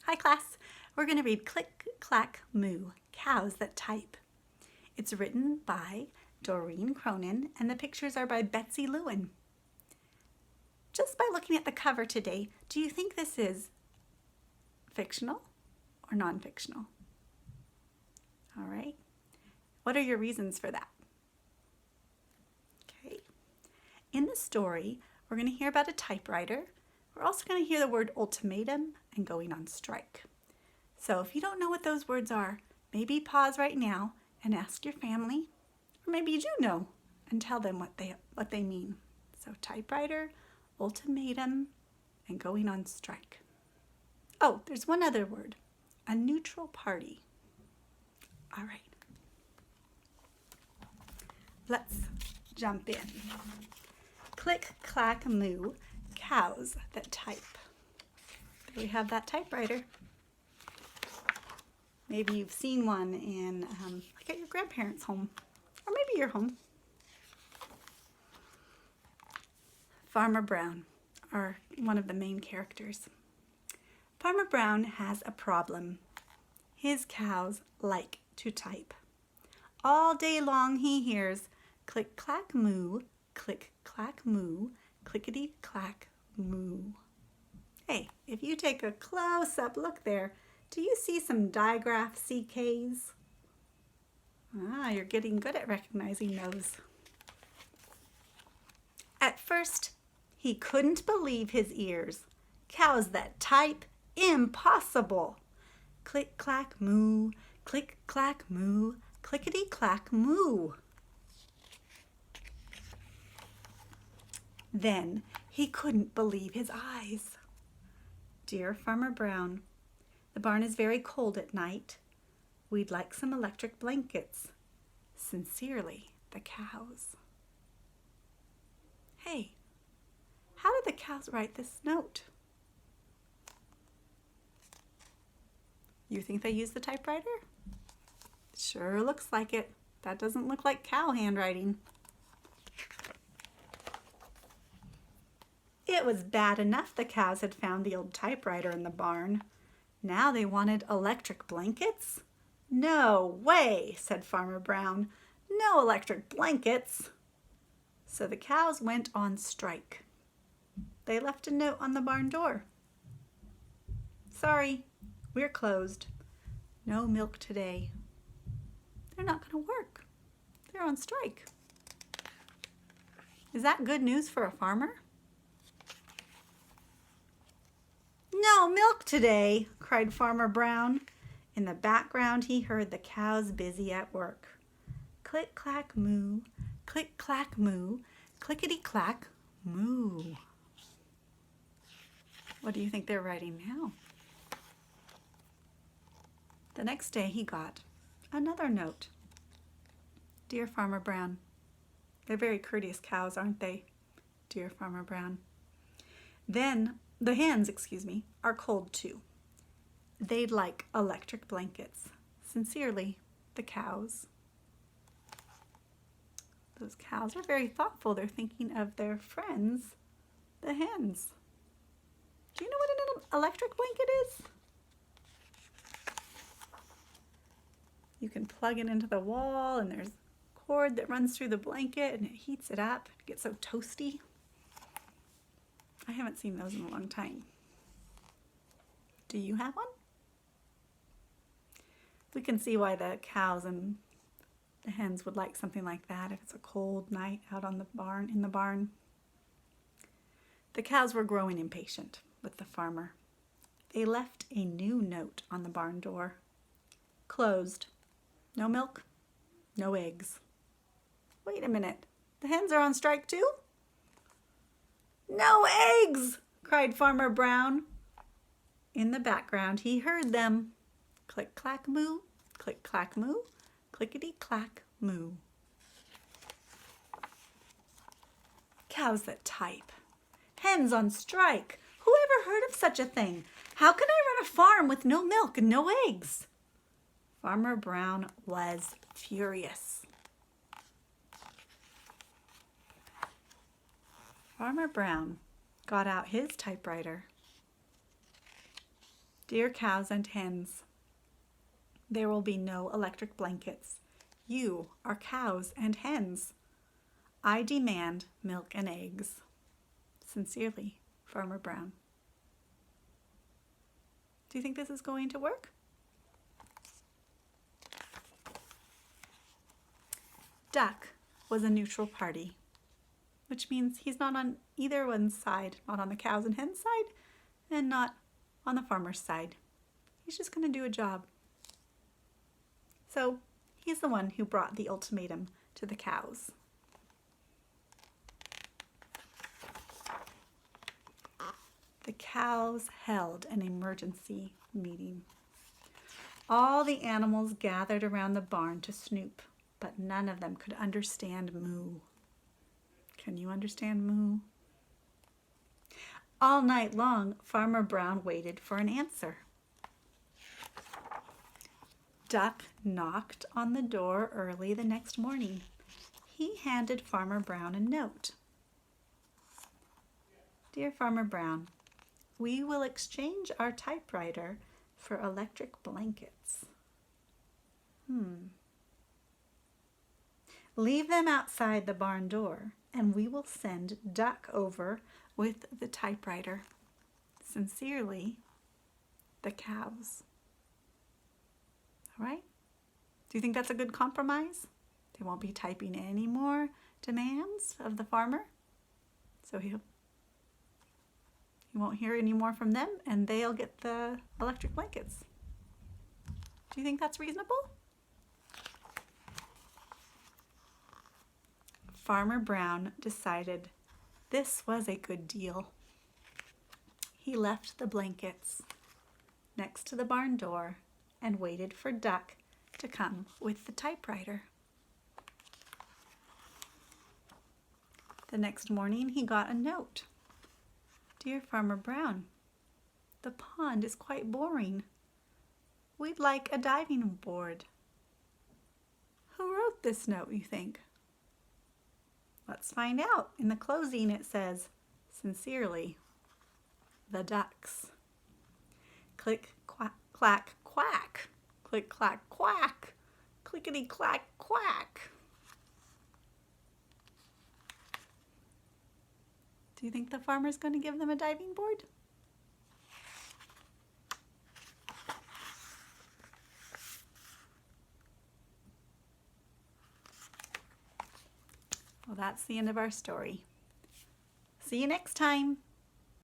Hi class, we're going to read Click, Clack, Moo, Cows That Type. It's written by Doreen, Cronin, and the pictures are by Betsy, Lewin. Just by looking at the cover today, do you think this is fictional or non-fictional? All right, what are your reasons for that? Okay, in the story, we're going to hear about a typewriter. We're also going to hear the word ultimatum and going on strike. So if you don't know what those words are, maybe pause right now and ask your family, or maybe you do know and tell them what they mean. So typewriter, ultimatum, and going on strike. Oh, there's one other word, a neutral party. All right, let's jump in. Click, clack, moo, cows that type. There we have that typewriter. Maybe you've seen one in like at your grandparents' home, or maybe your home. Farmer Brown are one of the main characters. Farmer Brown has a problem. His cows like to type. All day long he hears click clack moo, click clack moo, clickety clack moo. Hey, if you take a close-up look there, do you see some digraph CKs? You're getting good at recognizing those. At first, he couldn't believe his ears. Cows that type? Impossible! Click clack moo, click clack moo, clickety clack moo. Then he couldn't believe his eyes. Dear Farmer Brown, the barn is very cold at night. We'd like some electric blankets. Sincerely, the cows. Hey, how did the cows write this note? You think they used the typewriter? Sure looks like it. That doesn't look like cow handwriting. It was bad enough the cows had found the old typewriter in the barn. Now they wanted electric blankets? No way, said Farmer Brown. No electric blankets. So the cows went on strike. They left a note on the barn door. Sorry, we're closed. No milk today. They're not going to work. They're on strike. Is that good news for a farmer? No milk today, cried Farmer Brown. In the background, he heard the cows busy at work. Click, clack, moo, click, clack, moo, clickety, clack, moo. What do you think they're writing now? The next day, he got another note. Dear Farmer Brown. They're very courteous cows, aren't they? Dear Farmer Brown. Then the hens, are cold too. They'd like electric blankets. Sincerely, the cows. Those cows are very thoughtful. They're thinking of their friends, the hens. Do you know what an electric blanket is? You can plug it into the wall and there's a cord that runs through the blanket and it heats it up. It gets so toasty. I haven't seen those in a long time. Do you have one? We can see why the cows and the hens would like something like that if it's a cold night out in the barn. The cows were growing impatient with the farmer. They left a new note on the barn door. Closed. No milk, no eggs. Wait a minute. The hens are on strike too? No eggs, cried Farmer Brown. In the background, he heard them. Click, clack, moo, click, clack, moo, clickety, clack, moo. Cows that type. Hens on strike. Who ever heard of such a thing? How can I run a farm with no milk and no eggs? Farmer Brown was furious. Farmer Brown got out his typewriter Dear cows and hens, there will be no electric blankets. You are cows and hens. I demand milk and eggs. Sincerely, Farmer Brown. Do you think this is going to work? Duck was a neutral party, which means he's not on either one's side, not on the cows and hens side, and not on the farmer's side. He's just going to do a job. So he's the one who brought the ultimatum to the cows. The cows held an emergency meeting. All the animals gathered around the barn to snoop, but none of them could understand moo. Can you understand moo? All night long, Farmer Brown waited for an answer. Duck knocked on the door early the next morning. He handed Farmer Brown a note. Dear Farmer Brown, we will exchange our typewriter for electric blankets. Leave them outside the barn door, and we will send Duck over with the typewriter. Sincerely, the cows. All right? Do you think that's a good compromise? They won't be typing any more demands of the farmer, so he won't hear any more from them, and they'll get the electric blankets. Do you think that's reasonable? Farmer Brown decided this was a good deal. He left the blankets next to the barn door and waited for Duck to come with the typewriter. The next morning he got a note. Dear Farmer Brown, the pond is quite boring. We'd like a diving board. Who wrote this note, you think? Let's find out. In the closing it says, Sincerely, the ducks. Click, quack, clack, quack. Click, clack, quack. Clickety, clack, quack. Do you think the farmer's going to give them a diving board? Well, that's the end of our story. See you next time.